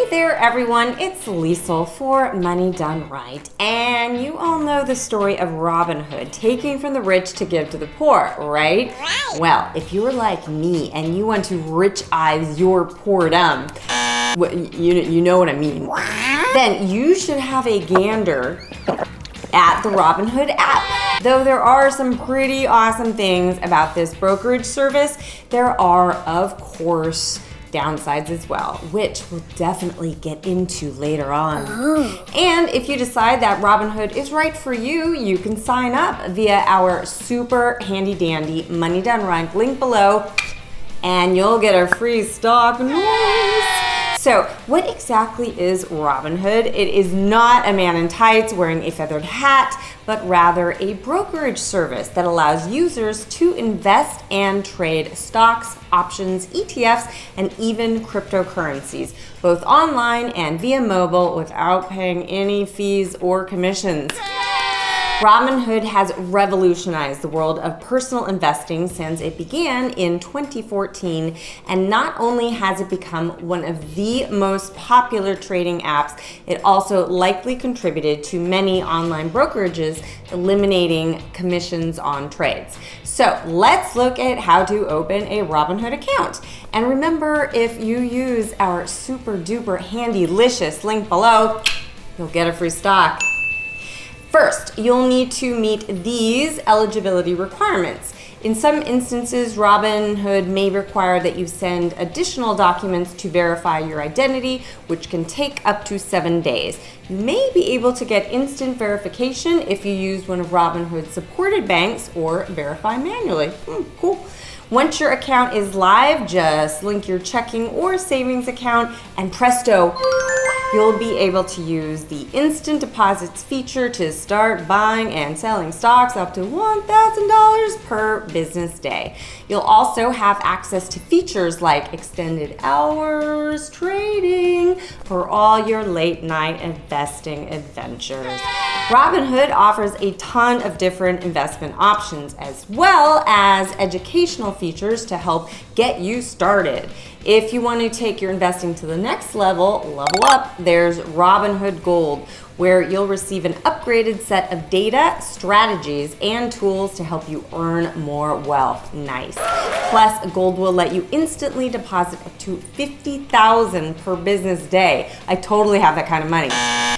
Hey there everyone, it's Liesl for Money Done Right, and you all know the story of Robinhood taking from the rich to give to the poor, right? Well, if you were like me and you want to richize your poordom, you know what I mean, then you should have a gander at the Robinhood app. Though there are some pretty awesome things about this brokerage service, there are, of course, downsides as well, which we'll definitely get into later on. And if you decide that Robinhood is right for you, you can sign up via our super handy dandy Money Done Right link below, and you'll get a free stock. Nice. So what exactly is Robinhood? It is not a man in tights wearing a feathered hat, but rather a brokerage service that allows users to invest and trade stocks, options, ETFs, and even cryptocurrencies, both online and via mobile without paying any fees or commissions. Robinhood has revolutionized the world of personal investing since it began in 2014, and not only has it become one of the most popular trading apps, it also likely contributed to many online brokerages eliminating commissions on trades. So let's look at how to open a Robinhood account. And remember, if you use our super duper handy-licious link below, you'll get a free stock. First, you'll need to meet these eligibility requirements. In some instances, Robinhood may require that you send additional documents to verify your identity, which can take up to 7 days. You may be able to get instant verification if you use one of Robinhood's supported banks or verify manually. Cool. Once your account is live, just link your checking or savings account, and presto, you'll be able to use the instant deposits feature to start buying and selling stocks up to $1,000 per business day. You'll also have access to features like extended hours trading for all your late night investing adventures. Robinhood offers a ton of different investment options as well as educational features to help get you started. If you want to take your investing to the next level up, there's Robinhood Gold, where you'll receive an upgraded set of data, strategies, and tools to help you earn more wealth. Nice. Plus, Gold will let you instantly deposit up to $50,000 per business day. I totally have that kind of money.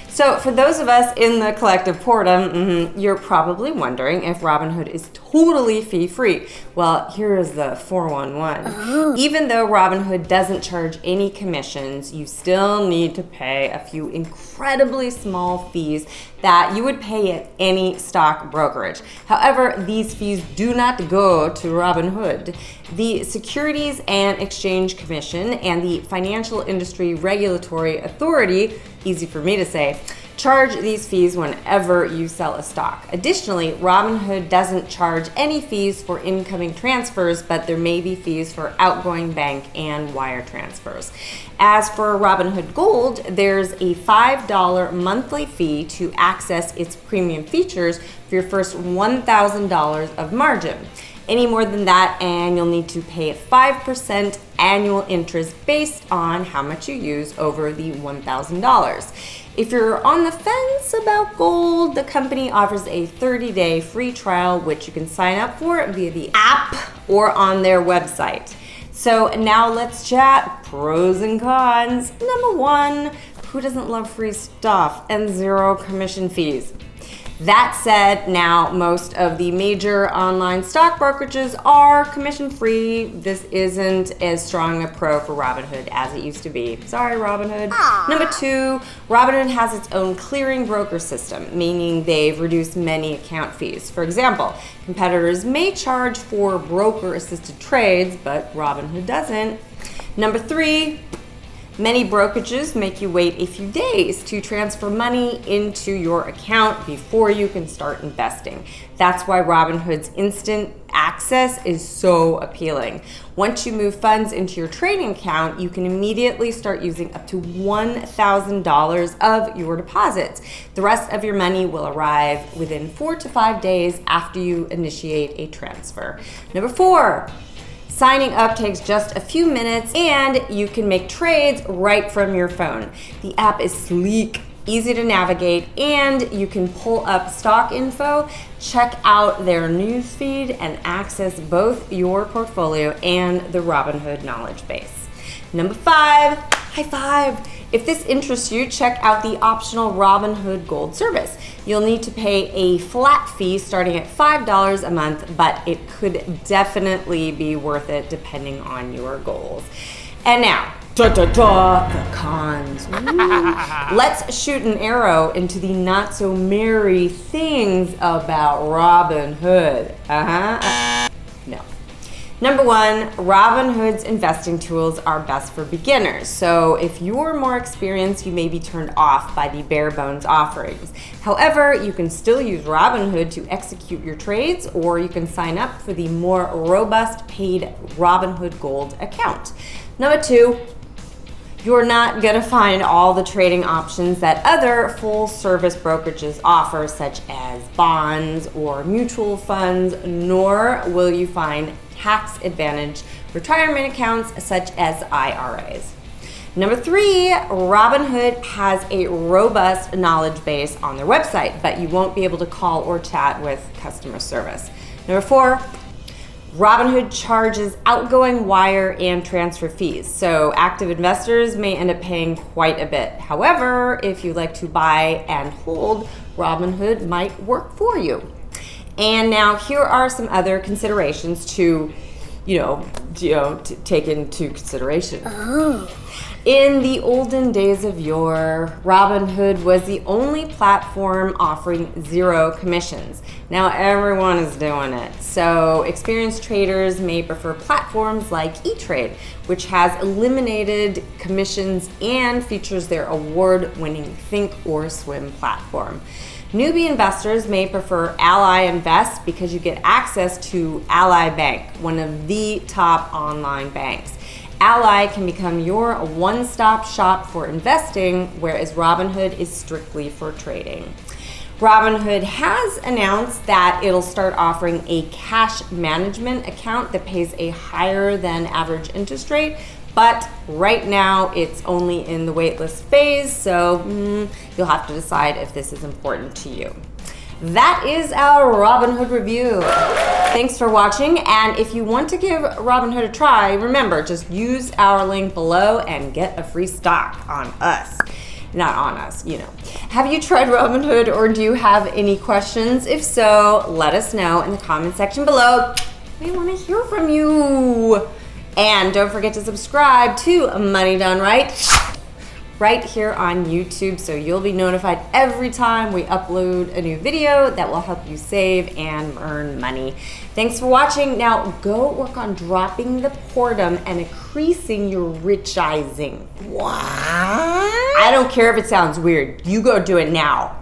So for those of us in the collective boredom, you're probably wondering if Robinhood is totally fee-free. Well, here is the 411. Even though Robinhood doesn't charge any commissions, you still need to pay a few incredibly small fees that you would pay at any stock brokerage. However, these fees do not go to Robinhood. The Securities and Exchange Commission and the Financial Industry Regulatory Authority, easy for me to say, charge these fees whenever you sell a stock. Additionally, Robinhood doesn't charge any fees for incoming transfers, but there may be fees for outgoing bank and wire transfers. As for Robinhood Gold, there's a $5 monthly fee to access its premium features for your first $1,000 of margin. Any more than that, and you'll need to pay 5% annual interest based on how much you use over the $1,000. If you're on the fence about Gold, the company offers a 30-day free trial, which you can sign up for via the app or on their website. So now let's chat pros and cons. Number one, who doesn't love free stuff and zero commission fees? That said, now most of the major online stock brokerages are commission-free. This isn't as strong a pro for Robinhood as it used to be. Sorry, Robinhood. Number two, Robinhood has its own clearing broker system, meaning they've reduced many account fees. For example, competitors may charge for broker-assisted trades, but Robinhood doesn't. Number three, many brokerages make you wait a few days to transfer money into your account before you can start investing. That's why Robinhood's instant access is so appealing. Once you move funds into your trading account, you can immediately start using up to $1,000 of your deposits. The rest of your money will arrive within 4 to 5 days after you initiate a transfer. Number four, Signing up takes just a few minutes and you can make trades right from your phone. The app is sleek, easy to navigate, and you can pull up stock info, check out their news feed, and access both your portfolio and the Robinhood knowledge base. Number 5, high five. If this interests you, check out the optional Robinhood Gold service. You'll need to pay a flat fee starting at $5 a month, but it could definitely be worth it depending on your goals. And now, the cons. Let's shoot an arrow into the not so merry things about Robinhood. No. Number 1, Robinhood's investing tools are best for beginners. So if you're more experienced, you may be turned off by the bare bones offerings. However, you can still use Robinhood to execute your trades, or you can sign up for the more robust paid Robinhood Gold account. Number 2, you're not gonna find all the trading options that other full-service brokerages offer, such as bonds or mutual funds, nor will you find tax advantage retirement accounts such as IRAs. Number 3, Robinhood has a robust knowledge base on their website, but you won't be able to call or chat with customer service. Number 4, Robinhood charges outgoing wire and transfer fees, so active investors may end up paying quite a bit. However, if you like to buy and hold, Robinhood might work for you. And now here are some other considerations to, take into consideration. In the olden days of yore, Robinhood was the only platform offering 0 commissions. Now everyone is doing it. So experienced traders may prefer platforms like E-Trade, which has eliminated commissions and features their award-winning Think or Swim platform. Newbie investors may prefer Ally Invest because you get access to Ally Bank, one of the top online banks. Ally can become your one-stop shop for investing, whereas Robinhood is strictly for trading. Robinhood has announced that it'll start offering a cash management account that pays a higher than average interest rate, but right now it's only in the waitlist phase, so you'll have to decide if this is important to you. That is our Robinhood review. Thanks for watching, and if you want to give Robinhood a try, remember, just use our link below and get a free stock on us. Not on us, Have you tried Robinhood, or do you have any questions? If so, let us know in the comment section below. We want to hear from you. And don't forget to subscribe to Money Done right here on YouTube, so you'll be notified every time we upload a new video that will help you save and earn money. Thanks for watching. Now go work on dropping the boredom and increasing your richizing. What? I don't care if it sounds weird. You go do it now.